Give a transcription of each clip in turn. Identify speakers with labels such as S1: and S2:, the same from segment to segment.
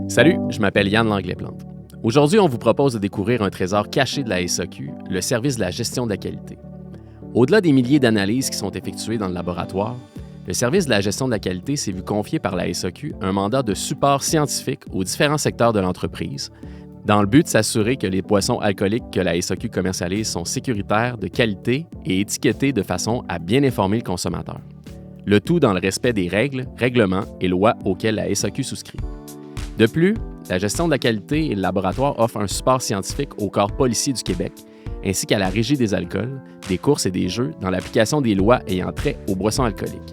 S1: Salut, je m'appelle Yann Langlais-Plante. Aujourd'hui, on vous propose de découvrir un trésor caché de la SAQ, le service de la gestion de la qualité. Au-delà des milliers d'analyses qui sont effectuées dans le laboratoire, le service de la gestion de la qualité s'est vu confier par la SAQ un mandat de support scientifique aux différents secteurs de l'entreprise, dans le but de s'assurer que les boissons alcooliques que la SAQ commercialise sont sécuritaires, de qualité et étiquetées de façon à bien informer le consommateur. Le tout dans le respect des règles, règlements et lois auxquels la SAQ souscrit. De plus, la gestion de la qualité et le laboratoire offrent un support scientifique au corps policier du Québec, ainsi qu'à la Régie des alcools, des courses et des jeux dans l'application des lois ayant trait aux boissons alcooliques.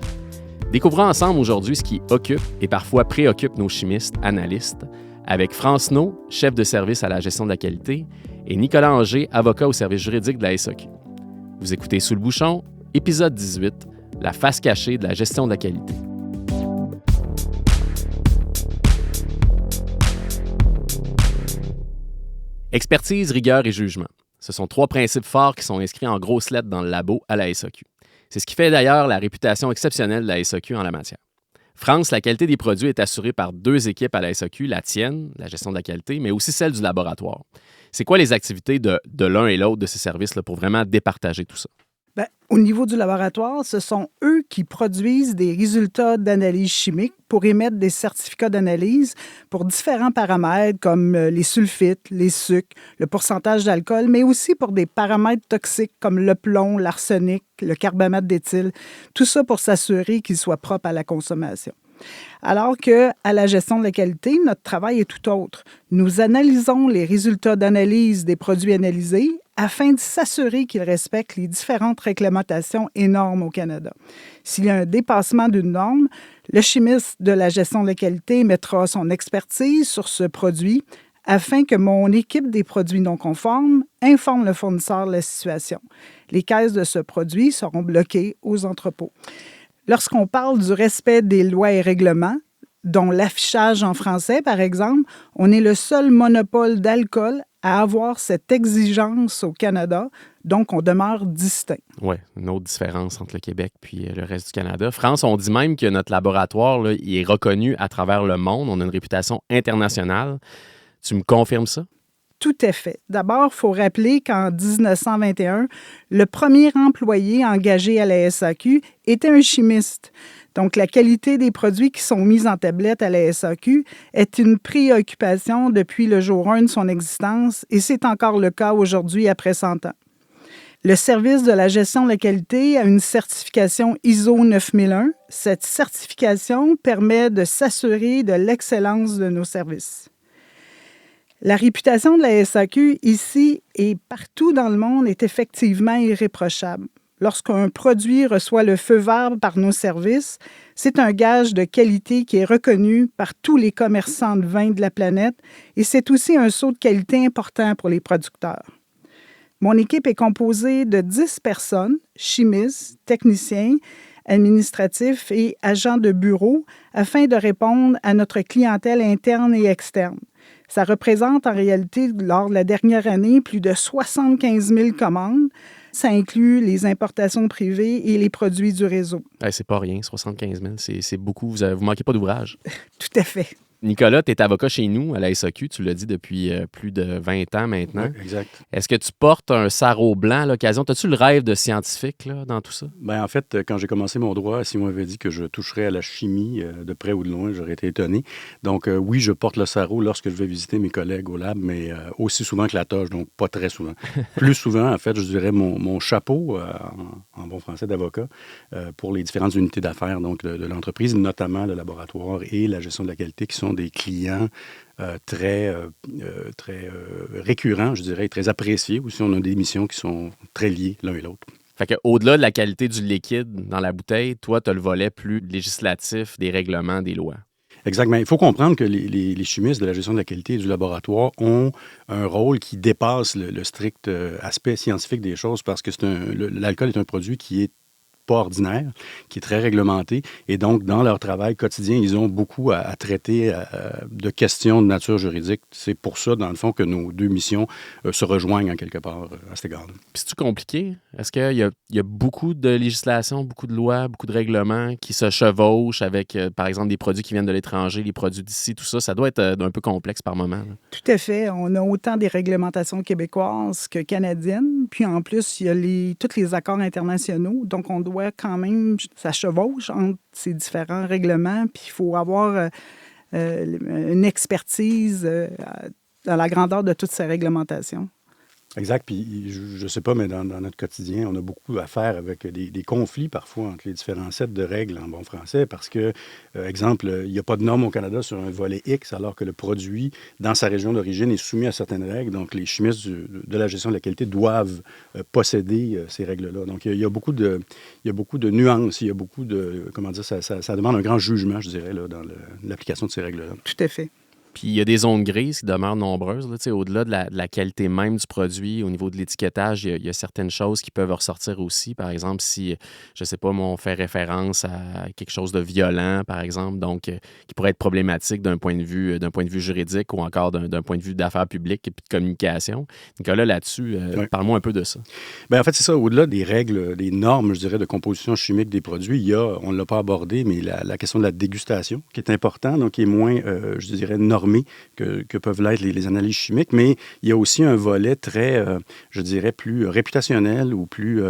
S1: Découvrons ensemble aujourd'hui ce qui occupe et parfois préoccupe nos chimistes, analystes, avec France No, chef de service à la gestion de la qualité, et Nicolas Anger, avocat au service juridique de la SAQ. Vous écoutez Sous le bouchon, épisode 18, la face cachée de la gestion de la qualité. Expertise, rigueur et jugement. Ce sont trois principes forts qui sont inscrits en grosses lettres dans le labo à la SAQ. C'est ce qui fait d'ailleurs la réputation exceptionnelle de la SAQ en la matière. France, la qualité des produits est assurée par deux équipes à la SAQ, la tienne, la gestion de la qualité, mais aussi celle du laboratoire. C'est quoi les activités de l'un et l'autre de ces services-là pour vraiment départager tout ça?
S2: Au niveau du laboratoire, ce sont eux qui produisent des résultats d'analyse chimique pour émettre des certificats d'analyse pour différents paramètres comme les sulfites, les sucres, le pourcentage d'alcool, mais aussi pour des paramètres toxiques comme le plomb, l'arsenic, le carbamate d'éthyle. Tout ça pour s'assurer qu'ils soient propres à la consommation. Alors qu'à la gestion de la qualité, notre travail est tout autre. Nous analysons les résultats d'analyse des produits analysés afin de s'assurer qu'ils respectent les différentes réglementations et normes au Canada. S'il y a un dépassement d'une norme, le chimiste de la gestion de la qualité mettra son expertise sur ce produit afin que mon équipe des produits non conformes informe le fournisseur de la situation. Les caisses de ce produit seront bloquées aux entrepôts. Lorsqu'on parle du respect des lois et règlements, dont l'affichage en français, par exemple, on est le seul monopole d'alcool à avoir cette exigence au Canada, donc on demeure distinct.
S1: Oui, une autre différence entre le Québec et le reste du Canada. France, on dit même que notre laboratoire là, il est reconnu à travers le monde. On a une réputation internationale. Tu me confirmes ça?
S2: Tout à fait. D'abord, il faut rappeler qu'en 1921, le premier employé engagé à la SAQ était un chimiste. Donc, la qualité des produits qui sont mis en tablette à la SAQ est une préoccupation depuis le jour 1 de son existence et c'est encore le cas aujourd'hui après 100 ans. Le service de la gestion de la qualité a une certification ISO 9001. Cette certification permet de s'assurer de l'excellence de nos services. La réputation de la SAQ ici et partout dans le monde est effectivement irréprochable. Lorsqu'un produit reçoit le feu vert par nos services, c'est un gage de qualité qui est reconnu par tous les commerçants de vin de la planète et c'est aussi un saut de qualité important pour les producteurs. Mon équipe est composée de 10 personnes, chimistes, techniciens, administratifs et agents de bureau, afin de répondre à notre clientèle interne et externe. Ça représente en réalité, lors de la dernière année, plus de 75 000 commandes. Ça inclut les importations privées et les produits du réseau.
S1: C'est pas rien, 75 000, c'est beaucoup. Vous ne manquez pas d'ouvrage.
S2: Tout à fait.
S1: Nicolas, tu es avocat chez nous à la SAQ, tu l'as dit depuis plus de 20 ans maintenant.
S3: Oui, exact.
S1: Est-ce que tu portes un sarrau blanc à l'occasion? As-tu le rêve de scientifique là, dans tout ça?
S3: Bien, en fait, quand j'ai commencé mon droit, si on m'avait dit que je toucherais à la chimie de près ou de loin, j'aurais été étonné. Donc, oui, je porte le sarrau lorsque je vais visiter mes collègues au lab, mais aussi souvent que la toge, donc pas très souvent. Plus souvent, en fait, je dirais mon chapeau, en bon français d'avocat, pour les différentes unités d'affaires donc de l'entreprise, notamment le laboratoire et la gestion de la qualité, qui sont des clients très récurrents, je dirais, très appréciés. Aussi, on a des missions qui sont très liées l'un et l'autre.
S1: Fait qu'au-delà de la qualité du liquide dans la bouteille, toi, tu as le volet plus législatif des règlements, des lois.
S3: Exactement. Il faut comprendre que les chimistes de la gestion de la qualité et du laboratoire ont un rôle qui dépasse le strict aspect scientifique des choses parce que l'alcool est un produit qui est pas ordinaire, qui est très réglementé. Et donc, dans leur travail quotidien, ils ont beaucoup à traiter de questions de nature juridique. C'est pour ça, dans le fond, que nos deux missions se rejoignent en quelque part à cet égard-là.
S1: Puis c'est-tu compliqué? Est-ce qu'il y a beaucoup de législation, beaucoup de lois, beaucoup de règlements qui se chevauchent avec, par exemple, des produits qui viennent de l'étranger, les produits d'ici, tout ça? Ça doit être un peu complexe par moment. Là.
S2: Tout à fait. On a autant des réglementations québécoises que canadiennes. Puis en plus, il y a tous les accords internationaux. Donc, on doit quand même, ça chevauche entre ces différents règlements. Puis il faut avoir une expertise dans la grandeur de toutes ces réglementations.
S3: Exact. Puis, je ne sais pas, mais dans notre quotidien, on a beaucoup à faire avec des conflits parfois entre les différents sets de règles en bon français parce que, exemple, il n'y a pas de normes au Canada sur un volet X alors que le produit, dans sa région d'origine, est soumis à certaines règles. Donc, les chimistes de la gestion de la qualité doivent posséder ces règles-là. Donc, il y a beaucoup de nuances, il y a beaucoup de, comment dire, ça demande un grand jugement, je dirais, là, dans l'application de ces règles-là.
S2: Tout à fait.
S1: Puis il y a des zones grises qui demeurent nombreuses. Là, au-delà de la qualité même du produit, au niveau de l'étiquetage, il y a certaines choses qui peuvent ressortir aussi. Par exemple, si, je ne sais pas, moi, on fait référence à quelque chose de violent, par exemple, donc qui pourrait être problématique d'un point de vue juridique ou encore d'un point de vue d'affaires publiques et puis de communication. Nicolas, là-dessus,
S3: Oui.
S1: parle-moi un peu de ça.
S3: Bien, en fait, c'est ça. Au-delà des règles, des normes, je dirais, de composition chimique des produits, il y a, on ne l'a pas abordé, mais la question de la dégustation, qui est importante, donc qui est moins, je dirais, normée que peuvent l'être les analyses chimiques, mais il y a aussi un volet très, je dirais, plus réputationnel ou plus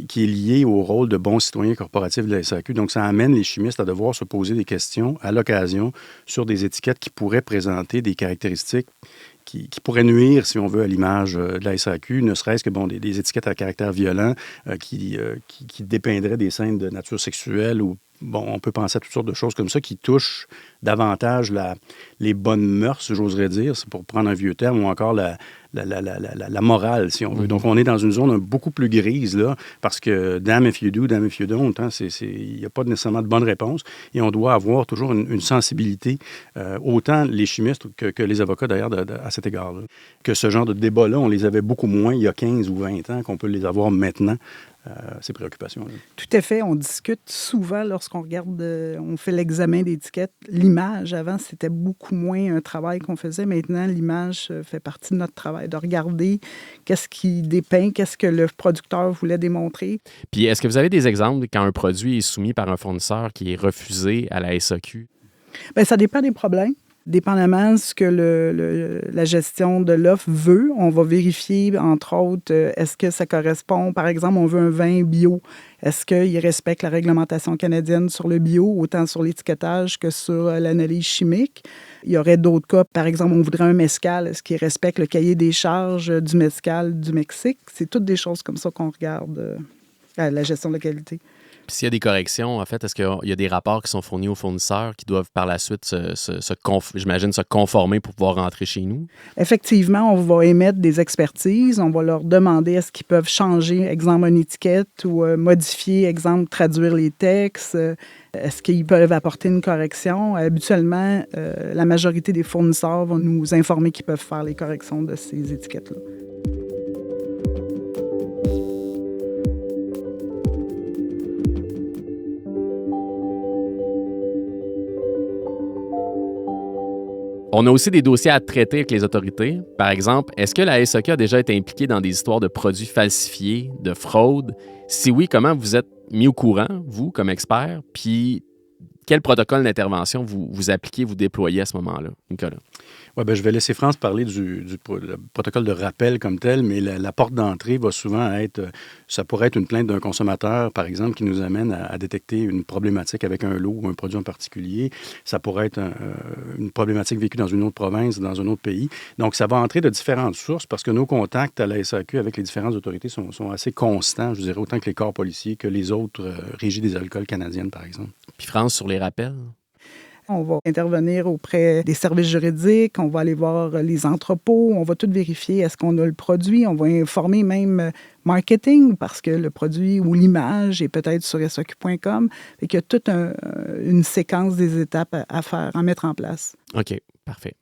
S3: qui est lié au rôle de bon citoyen corporatif de la SAQ. Donc, ça amène les chimistes à devoir se poser des questions à l'occasion sur des étiquettes qui pourraient présenter des caractéristiques qui pourraient nuire, si on veut, à l'image de la SAQ, ne serait-ce que des étiquettes à caractère violent qui dépeindraient des scènes de nature sexuelle ou on peut penser à toutes sortes de choses comme ça qui touchent davantage les bonnes mœurs, j'oserais dire, c'est pour prendre un vieux terme, ou encore la morale, si on veut. Donc, on est dans une zone beaucoup plus grise, là, parce que damn if you do, damn if you don't, hein, il n'y a pas nécessairement de bonne réponse, et on doit avoir toujours une sensibilité, autant les chimistes que les avocats, d'ailleurs, à cet égard-là. Que ce genre de débat-là, on les avait beaucoup moins il y a 15 ou 20 ans qu'on peut les avoir maintenant. Ces préoccupations-là.
S2: Tout à fait. On discute souvent lorsqu'on regarde, on fait l'examen d'étiquette. L'image, avant, c'était beaucoup moins un travail qu'on faisait. Maintenant, l'image fait partie de notre travail, de regarder qu'est-ce qui dépeint, qu'est-ce que le producteur voulait démontrer.
S1: Puis, est-ce que vous avez des exemples quand un produit est soumis par un fournisseur qui est refusé à la SAQ?
S2: Bien, ça dépend des problèmes. Dépendamment de ce que la gestion de l'offre veut, on va vérifier, entre autres, est-ce que ça correspond, par exemple, on veut un vin bio. Est-ce qu'il respecte la réglementation canadienne sur le bio, autant sur l'étiquetage que sur l'analyse chimique? Il y aurait d'autres cas, par exemple, on voudrait un mezcal. Est-ce qu'il respecte le cahier des charges du mezcal du Mexique? C'est toutes des choses comme ça qu'on regarde à la gestion de la qualité.
S1: Puis s'il y a des corrections, en fait, est-ce qu'il y a des rapports qui sont fournis aux fournisseurs qui doivent par la suite, j'imagine, se conformer pour pouvoir rentrer chez nous?
S2: Effectivement, on va émettre des expertises. On va leur demander est-ce qu'ils peuvent changer, exemple, une étiquette ou modifier, exemple, traduire les textes. Est-ce qu'ils peuvent apporter une correction? Habituellement, la majorité des fournisseurs vont nous informer qu'ils peuvent faire les corrections de ces étiquettes-là.
S1: On a aussi des dossiers à traiter avec les autorités. Par exemple, est-ce que la SAQ a déjà été impliquée dans des histoires de produits falsifiés, de fraude? Si oui, comment vous êtes mis au courant, vous, comme expert? Puis, quel protocole d'intervention vous appliquez, vous déployez à ce moment-là, Nicolas?
S3: Oui, bien, je vais laisser France parler du protocole de rappel comme tel, mais la porte d'entrée va souvent être, ça pourrait être une plainte d'un consommateur, par exemple, qui nous amène à détecter une problématique avec un lot ou un produit en particulier. Ça pourrait être une problématique vécue dans une autre province, dans un autre pays. Donc, ça va entrer de différentes sources parce que nos contacts à la SAQ avec les différentes autorités sont assez constants, je dirais, autant que les corps policiers que les autres régies des alcools canadiennes, par exemple.
S1: Puis France, sur les rappels?
S2: On va intervenir auprès des services juridiques, on va aller voir les entrepôts, on va tout vérifier, est-ce qu'on a le produit, on va informer même marketing parce que le produit ou l'image est peut-être sur SAQ.com. Fait qu'il y a toute une séquence des étapes à faire, à mettre en place.
S1: OK, parfait.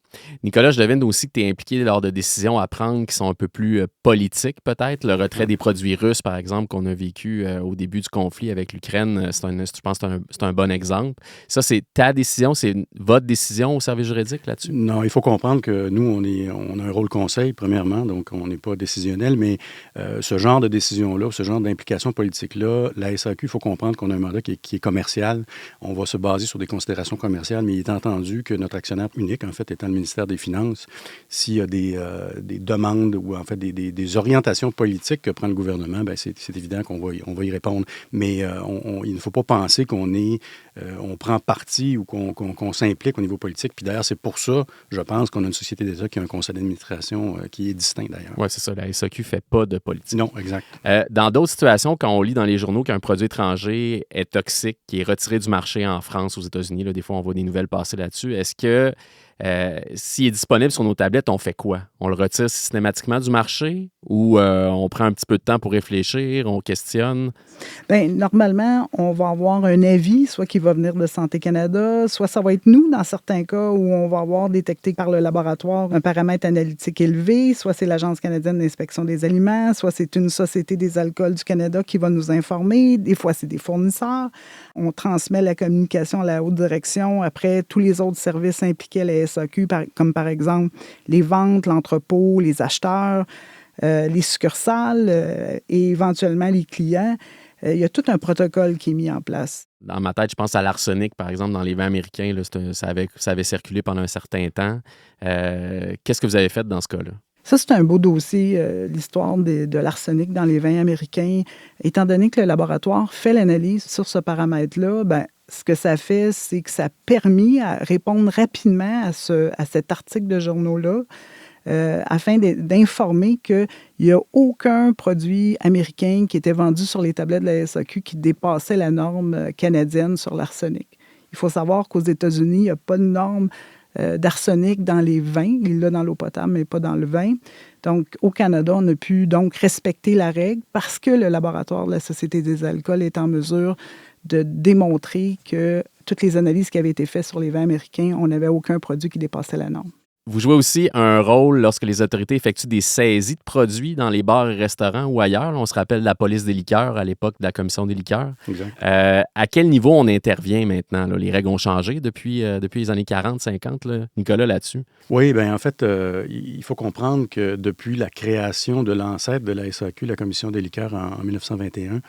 S1: Nicolas, je devine aussi que tu es impliqué lors de décisions à prendre qui sont un peu plus politiques, peut-être. Le retrait des produits russes, par exemple, qu'on a vécu au début du conflit avec l'Ukraine, je pense que c'est un bon exemple. Ça, c'est ta décision, c'est votre décision au service juridique là-dessus?
S3: Non, il faut comprendre que nous, on a un rôle conseil, premièrement, donc on n'est pas décisionnel, mais ce genre de décision-là, ce genre d'implication politique-là, la SAQ, il faut comprendre qu'on a un mandat qui est commercial. On va se baser sur des considérations commerciales, mais il est entendu que notre actionnaire unique, en fait, étant le ministère des Finances, s'il y a des demandes ou en fait des orientations politiques que prend le gouvernement, bien, c'est évident qu'on va y répondre. Mais il ne faut pas penser on prend parti ou qu'on s'implique au niveau politique. Puis d'ailleurs, c'est pour ça, je pense, qu'on a une société d'État qui a un conseil d'administration qui est distinct d'ailleurs.
S1: Oui, c'est ça. La SAQ ne fait pas de politique.
S3: Non, exact.
S1: Dans d'autres situations, quand on lit dans les journaux qu'un produit étranger est toxique, qui est retiré du marché en France, aux États-Unis, là, des fois, on voit des nouvelles passer là-dessus. Est-ce que s'il est disponible sur nos tablettes, on fait quoi? On le retire systématiquement du marché ou on prend un petit peu de temps pour réfléchir, on questionne?
S2: Bien, normalement, on va avoir un avis, soit qui va venir de Santé Canada, soit ça va être nous, dans certains cas où on va avoir détecté par le laboratoire un paramètre analytique élevé, soit c'est l'Agence canadienne d'inspection des aliments, soit c'est une Société des alcools du Canada qui va nous informer. Des fois, c'est des fournisseurs. On transmet la communication à la haute direction. Après, tous les autres services impliqués à la SAQ, comme par exemple les ventes, l'entrepôt, les acheteurs, les succursales et éventuellement les clients. Il y a tout un protocole qui est mis en place.
S1: Dans ma tête, je pense à l'arsenic, par exemple, dans les vins américains. Là, ça avait circulé pendant un certain temps. Qu'est-ce que vous avez fait dans ce cas-là?
S2: Ça, c'est un beau dossier, l'histoire de l'arsenic dans les vins américains. Étant donné que le laboratoire fait l'analyse sur ce paramètre-là, bien, ce que ça fait, c'est que ça a permis à répondre rapidement à cet article de journaux-là, afin d'informer qu'il n'y a aucun produit américain qui était vendu sur les tablettes de la SAQ qui dépassait la norme canadienne sur l'arsenic. Il faut savoir qu'aux États-Unis, il n'y a pas de norme d'arsenic dans les vins. Il l'a dans l'eau potable, mais pas dans le vin. Donc, au Canada, on a pu donc respecter la règle parce que le laboratoire de la Société des alcools est en mesure de démontrer que toutes les analyses qui avaient été faites sur les vins américains, on n'avait aucun produit qui dépassait la norme.
S1: Vous jouez aussi un rôle lorsque les autorités effectuent des saisies de produits dans les bars et restaurants ou ailleurs. On se rappelle de la police des liqueurs à l'époque de la commission des liqueurs.
S3: Exact.
S1: À quel niveau on intervient maintenant? Là? Les règles ont changé depuis les années 40, 50, là. Nicolas, là-dessus?
S3: Oui, bien en fait, il faut comprendre que depuis la création de l'ancêtre de la SAQ, la commission des liqueurs en 1921,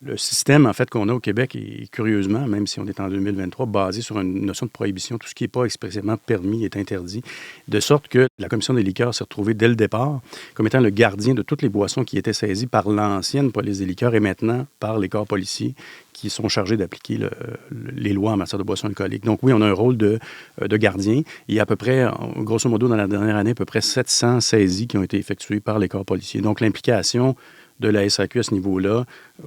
S3: le système, en fait, qu'on a au Québec est curieusement, même si on est en 2023, basé sur une notion de prohibition. Tout ce qui n'est pas expressément permis est interdit. De sorte que la Commission des liqueurs s'est retrouvée dès le départ comme étant le gardien de toutes les boissons qui étaient saisies par l'ancienne police des liqueurs et maintenant par les corps policiers qui sont chargés d'appliquer les lois en matière de boissons alcooliques. Donc oui, on a un rôle de gardien. Il y a à peu près, grosso modo, dans la dernière année, à peu près 700 saisies qui ont été effectuées par les corps policiers. Donc l'implication de la SAQ à ce niveau-là,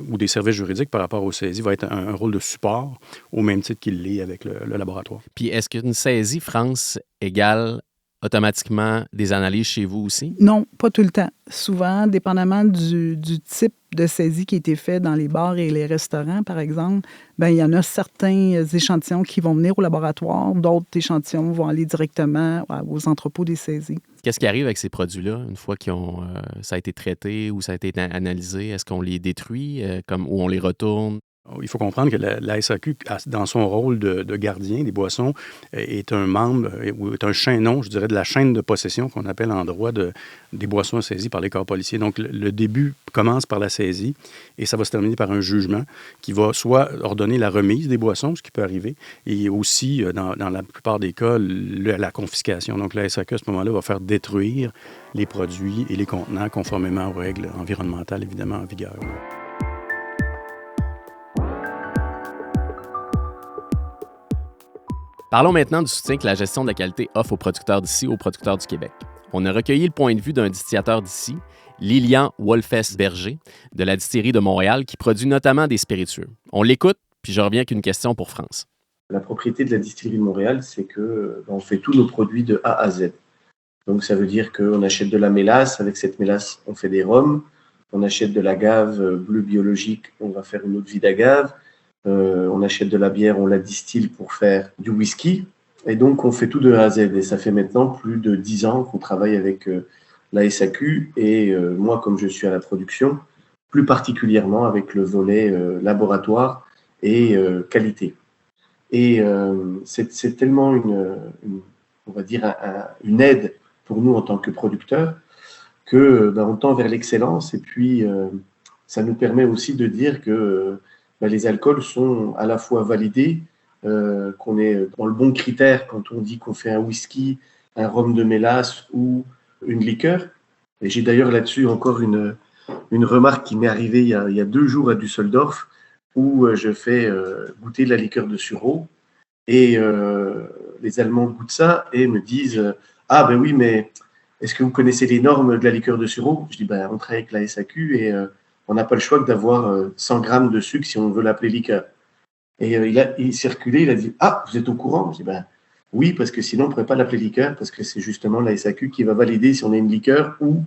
S3: ou des services juridiques par rapport aux saisies, va être un rôle de support au même titre qu'il l'est avec le laboratoire.
S1: Puis est-ce qu'une saisie France égale automatiquement des analyses chez vous aussi?
S2: Non, pas tout le temps. Souvent, dépendamment du type de saisie qui a été fait dans les bars et les restaurants, par exemple, bien, il y en a certains échantillons qui vont venir au laboratoire, d'autres échantillons vont aller directement aux entrepôts des saisies.
S1: Qu'est-ce qui arrive avec ces produits-là une fois ça a été traité ou ça a été analysé? Est-ce qu'on les détruit ou on les retourne?
S3: Il faut comprendre que la SAQ, dans son rôle de gardien des boissons, est un membre, ou est un chaînon, je dirais, de la chaîne de possession qu'on appelle en droit des boissons saisies par les corps policiers. Donc, le début commence par la saisie et ça va se terminer par un jugement qui va soit ordonner la remise des boissons, ce qui peut arriver, et aussi, dans la plupart des cas, la confiscation. Donc, la SAQ, à ce moment-là, va faire détruire les produits et les contenants conformément aux règles environnementales, évidemment, en vigueur.
S1: Parlons maintenant du soutien que la gestion de la qualité offre aux producteurs d'ici, aux producteurs du Québec. On a recueilli le point de vue d'un distillateur d'ici, Lilian Wolfes-Berger, de la distillerie de Montréal, qui produit notamment des spiritueux. On l'écoute, puis je reviens avec une question pour France.
S4: La propriété de la distillerie de Montréal, c'est qu'on fait tous nos produits de A à Z. Donc ça veut dire qu'on achète de la mélasse, avec cette mélasse, on fait des rhums, on achète de l'agave bleue biologique, on va faire une eau de vie d'agave. On achète de la bière, on la distille pour faire du whisky. Et donc, on fait tout de A à Z. Et ça fait maintenant plus de 10 ans qu'on travaille avec la SAQ. Et moi, comme je suis à la production, plus particulièrement avec le volet laboratoire et qualité. Et c'est tellement on va dire une aide pour nous en tant que producteurs que on tend vers l'excellence. Et puis, ça nous permet aussi de dire que les alcools sont à la fois validés, qu'on est dans le bon critère quand on dit qu'on fait un whisky, un rhum de mélasse ou une liqueur. Et j'ai d'ailleurs là-dessus encore une remarque qui m'est arrivée il y a 2 jours à Düsseldorf, où je fais goûter de la liqueur de sureau. Et les Allemands goûtent ça et me disent « Ah ben oui, mais est-ce que vous connaissez les normes de la liqueur de sureau ?» Je dis on travaille avec la SAQ et on n'a pas le choix que d'avoir 100 grammes de sucre si on veut l'appeler liqueur. Et il s'est reculé, il a dit « Ah, vous êtes au courant ?» Je dis oui, parce que sinon on ne pourrait pas l'appeler liqueur, parce que c'est justement la SAQ qui va valider si on a une liqueur ou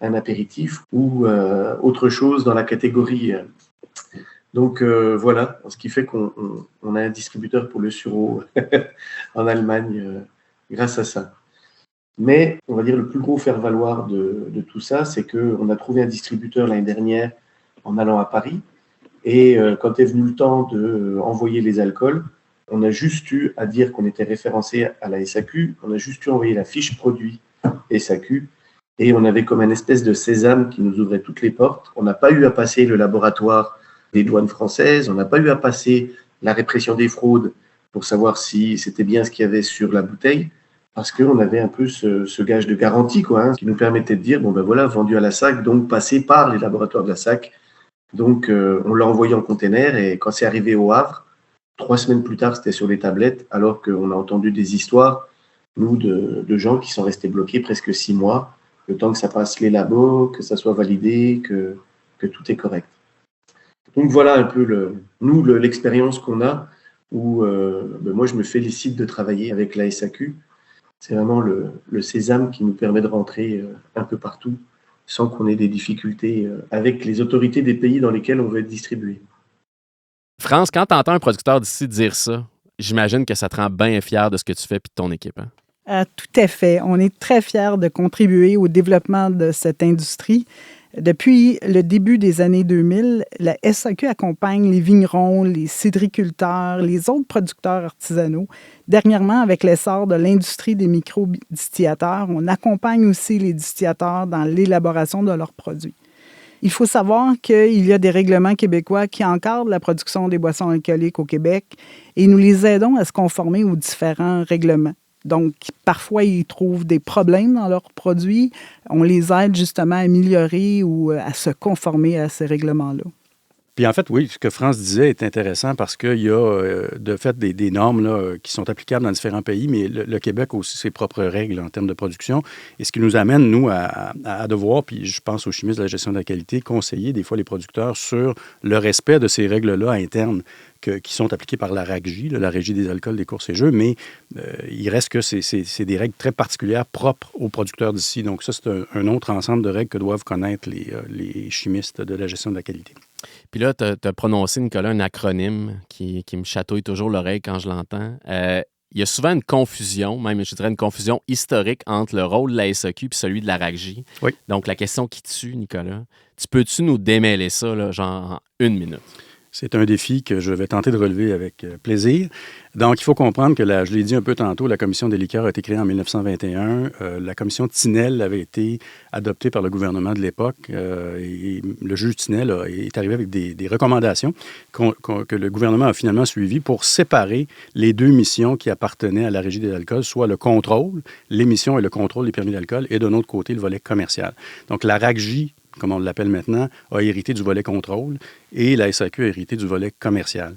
S4: un apéritif ou autre chose dans la catégorie. Donc voilà, ce qui fait qu'on a un distributeur pour le sureau en Allemagne grâce à ça. Mais on va dire le plus gros faire-valoir de tout ça, c'est qu'on a trouvé un distributeur l'année dernière en allant à Paris. Et quand est venu le temps d'envoyer les alcools, on a juste eu à dire qu'on était référencé à la SAQ, on a juste eu à envoyer la fiche produit SAQ, et on avait comme une espèce de sésame qui nous ouvrait toutes les portes. On n'a pas eu à passer le laboratoire des douanes françaises, on n'a pas eu à passer la répression des fraudes pour savoir si c'était bien ce qu'il y avait sur la bouteille, parce qu'on avait un peu ce gage de garantie, qui nous permettait de dire, voilà, vendu à la SAC, donc passé par les laboratoires de la SAC. Donc, on l'a envoyé en container et quand c'est arrivé au Havre, 3 semaines plus tard, c'était sur les tablettes, alors qu'on a entendu des histoires, nous, de gens qui sont restés bloqués presque 6 mois, le temps que ça passe les labos, que ça soit validé, que tout est correct. Donc, voilà un peu l'expérience qu'on a, où moi, je me félicite de travailler avec la SAQ. C'est vraiment le sésame qui nous permet de rentrer un peu partout, sans qu'on ait des difficultés avec les autorités des pays dans lesquels on veut être distribué.
S1: France, quand tu entends un producteur d'ici dire ça, j'imagine que ça te rend bien fier de ce que tu fais et de ton équipe. Hein?
S2: Tout à fait. On est très fiers de contribuer au développement de cette industrie. Depuis le début des années 2000, la SAQ accompagne les vignerons, les cidriculteurs, les autres producteurs artisanaux. Dernièrement, avec l'essor de l'industrie des micro-distillateurs, on accompagne aussi les distillateurs dans l'élaboration de leurs produits. Il faut savoir qu'il y a des règlements québécois qui encadrent la production des boissons alcooliques au Québec et nous les aidons à se conformer aux différents règlements. Donc, parfois, ils trouvent des problèmes dans leurs produits. On les aide justement à améliorer ou à se conformer à ces règlements-là.
S3: Puis en fait, oui, ce que France disait est intéressant parce qu'il y a de fait des normes là, qui sont applicables dans différents pays, mais le Québec a aussi ses propres règles en termes de production. Et ce qui nous amène, nous, à devoir, puis je pense aux chimistes de la gestion de la qualité, conseiller des fois les producteurs sur le respect de ces règles-là internes qui sont appliquées par la RACJ, la Régie des alcools, des courses et jeux, mais il reste que c'est des règles très particulières propres aux producteurs d'ici. Donc ça, c'est un autre ensemble de règles que doivent connaître les chimistes de la gestion de la qualité.
S1: Puis là, tu as prononcé, Nicolas, un acronyme qui me chatouille toujours l'oreille quand je l'entends. Il y a souvent une confusion, même je dirais une confusion historique entre le rôle de la SAQ et celui de la RACJ.
S3: Oui.
S1: Donc, la question qui tue, Nicolas, peux-tu nous démêler ça, là, genre en 1 minute?
S3: C'est un défi que je vais tenter de relever avec plaisir. Donc, il faut comprendre que, je l'ai dit un peu tantôt, la Commission des liqueurs a été créée en 1921. La Commission Tinel avait été adoptée par le gouvernement de l'époque. Et le juge Tinel est arrivé avec des recommandations que le gouvernement a finalement suivies pour séparer les 2 missions qui appartenaient à la Régie des alcools, soit le contrôle, l'émission et le contrôle des permis d'alcool, et d'un autre côté, le volet commercial. Donc, la RACJ, comme on l'appelle maintenant, a hérité du volet contrôle et la SAQ a hérité du volet commercial.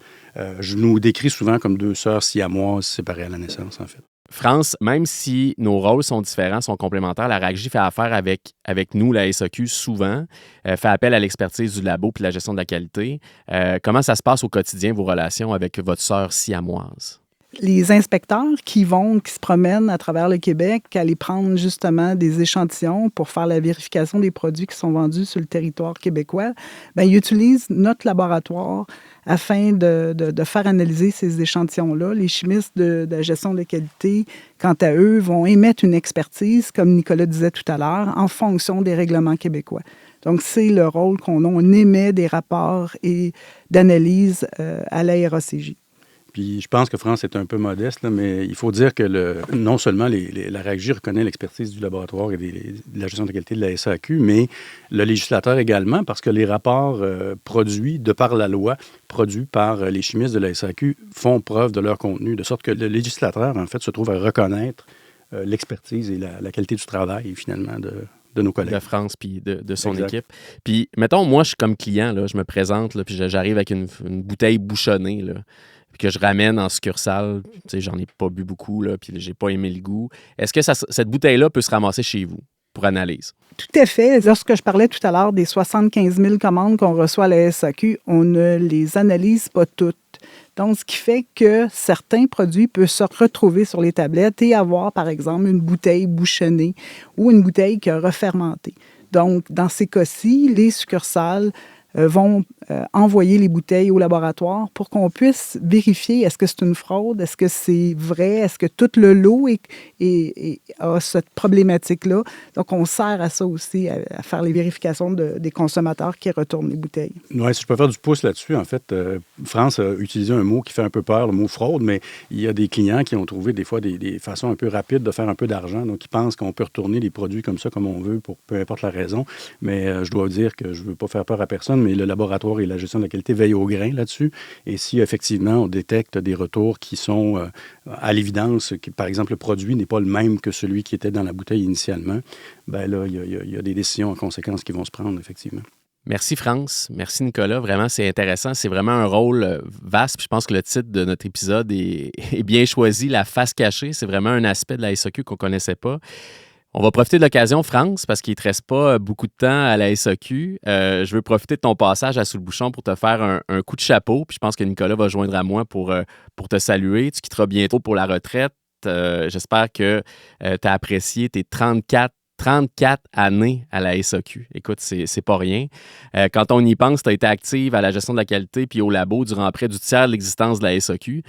S3: Je nous décris souvent comme 2 sœurs siamoises séparées à la naissance, en fait.
S1: France, même si nos rôles sont différents, sont complémentaires, la RACJ fait affaire avec nous, la SAQ, souvent, fait appel à l'expertise du labo puis de la gestion de la qualité. Comment ça se passe au quotidien, vos relations avec votre sœur siamoise?
S2: les inspecteurs qui se promènent à travers le Québec, aller prendre justement des échantillons pour faire la vérification des produits qui sont vendus sur le territoire québécois, bien, ils utilisent notre laboratoire afin de faire analyser ces échantillons-là. Les chimistes de la gestion de qualité, quant à eux, vont émettre une expertise, comme Nicolas disait tout à l'heure, en fonction des règlements québécois. Donc, c'est le rôle qu'on a. On émet des rapports et d'analyse à la RACJ.
S3: Puis je pense que France est un peu modeste, là, mais il faut dire que non seulement la RACJ reconnaît l'expertise du laboratoire et de la gestion de qualité de la SAQ, mais le législateur également, parce que les rapports produits, de par la loi, produits par les chimistes de la SAQ, font preuve de leur contenu, de sorte que le législateur, en fait, se trouve à reconnaître l'expertise et la qualité du travail, finalement, de nos collègues.
S1: De France, puis de son
S3: Exact.
S1: équipe. Puis, mettons, moi, je suis comme client, là, je me présente, là, puis j'arrive avec une bouteille bouchonnée, là, puis que je ramène en succursale. Tu sais, j'en ai pas bu beaucoup, là, puis j'ai pas aimé le goût. Est-ce que cette bouteille-là peut se ramasser chez vous pour analyse?
S2: Tout à fait. Lorsque je parlais tout à l'heure des 75 000 commandes qu'on reçoit à la SAQ, on ne les analyse pas toutes. Donc, ce qui fait que certains produits peuvent se retrouver sur les tablettes et avoir, par exemple, une bouteille bouchonnée ou une bouteille qui a refermenté. Donc, dans ces cas-ci, les succursales vont envoyer les bouteilles au laboratoire pour qu'on puisse vérifier est-ce que c'est une fraude, est-ce que c'est vrai, est-ce que tout le lot a cette problématique-là. Donc, on sert à ça aussi, à faire les vérifications des consommateurs qui retournent les bouteilles.
S3: Oui, si je peux faire du pouce là-dessus, en fait, France a utilisé un mot qui fait un peu peur, le mot fraude, mais il y a des clients qui ont trouvé des fois des façons un peu rapides de faire un peu d'argent, donc ils pensent qu'on peut retourner les produits comme ça, comme on veut, pour peu importe la raison. Mais je dois dire que je ne veux pas faire peur à personne, mais le laboratoire et la gestion de la qualité veillent au grain là-dessus. Et si effectivement on détecte des retours qui sont à l'évidence, par exemple le produit n'est pas le même que celui qui était dans la bouteille initialement, bien là, il y a des décisions en conséquence qui vont se prendre, effectivement.
S1: Merci France, merci Nicolas. Vraiment, c'est intéressant. C'est vraiment un rôle vaste. Puis je pense que le titre de notre épisode est bien choisi, la face cachée. C'est vraiment un aspect de la SAQ qu'on ne connaissait pas. On va profiter de l'occasion, France, parce qu'il ne te reste pas beaucoup de temps à la SAQ. Je veux profiter de ton passage à Sous le bouchon pour te faire un coup de chapeau. Puis je pense que Nicolas va joindre à moi pour te saluer. Tu quitteras bientôt pour la retraite. J'espère que tu as apprécié tes 34 années à la SAQ. Écoute, c'est pas rien. Quand on y pense, tu as été active à la gestion de la qualité puis au labo durant près du tiers de l'existence de la SAQ.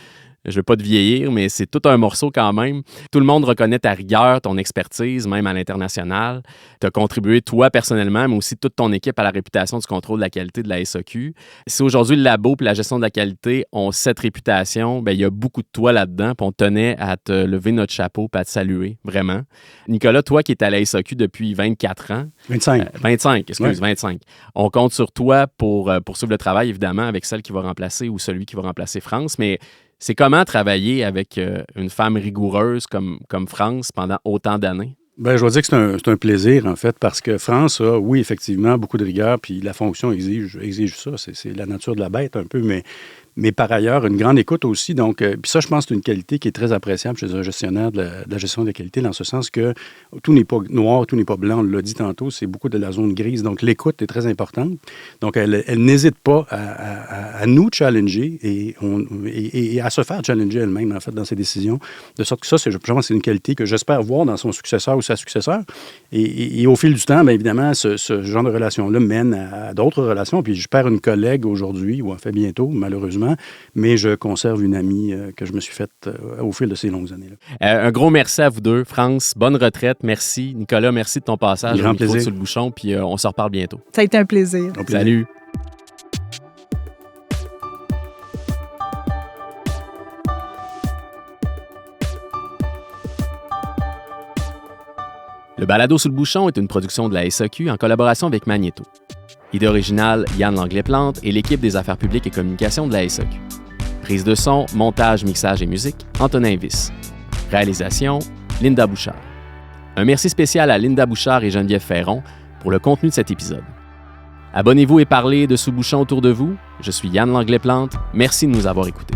S1: Je ne veux pas te vieillir, mais c'est tout un morceau quand même. Tout le monde reconnaît ta rigueur, ton expertise, même à l'international. Tu as contribué, toi, personnellement, mais aussi toute ton équipe à la réputation du contrôle de la qualité de la SAQ. Si aujourd'hui, le labo et la gestion de la qualité ont cette réputation, bien, il y a beaucoup de toi là-dedans, puis on tenait à te lever notre chapeau et à te saluer, vraiment. Nicolas, toi qui es à la SAQ depuis 24 ans...
S3: 25.
S1: 25. On compte sur toi pour poursuivre le travail, évidemment, avec celle qui va remplacer ou celui qui va remplacer France, mais... C'est comment travailler avec une femme rigoureuse comme France pendant autant d'années?
S3: Bien, je dois dire que c'est un plaisir, en fait, parce que France a, oui, effectivement, beaucoup de rigueur, puis la fonction exige ça. C'est la nature de la bête, un peu, mais par ailleurs, une grande écoute aussi. Donc, puis ça, je pense que c'est une qualité qui est très appréciable chez un gestionnaire de la gestion de la qualité, dans ce sens que tout n'est pas noir, tout n'est pas blanc. On l'a dit tantôt, c'est beaucoup de la zone grise. Donc, l'écoute est très importante. Donc, elle n'hésite pas à nous challenger et à se faire challenger elle-même, en fait, dans ses décisions. De sorte que ça, je pense que c'est une qualité que j'espère voir dans son successeur ou sa successeur. Et au fil du temps, bien évidemment, ce genre de relation-là mène à d'autres relations. Puis, je perds une collègue aujourd'hui, ou en fait bientôt, malheureusement, mais je conserve une amie que je me suis faite au fil de ces longues années-là.
S1: Un gros merci à vous deux. France, bonne retraite. Merci. Nicolas, merci de ton passage.
S3: Grand plaisir.
S1: Sous le bouchon, puis on se reparle bientôt.
S2: Ça a été un plaisir.
S1: Salut. Le balado Sous le bouchon est une production de la SAQ en collaboration avec Magnéto. Idée originale, Yann Langlais-Plante et l'équipe des affaires publiques et communications de la SAQ. Prise de son, montage, mixage et musique, Antonin Viss. Réalisation, Linda Bouchard. Un merci spécial à Linda Bouchard et Geneviève Ferron pour le contenu de cet épisode. Abonnez-vous et parlez de Sous le bouchon autour de vous. Je suis Yann Langlais-Plante. Merci de nous avoir écoutés.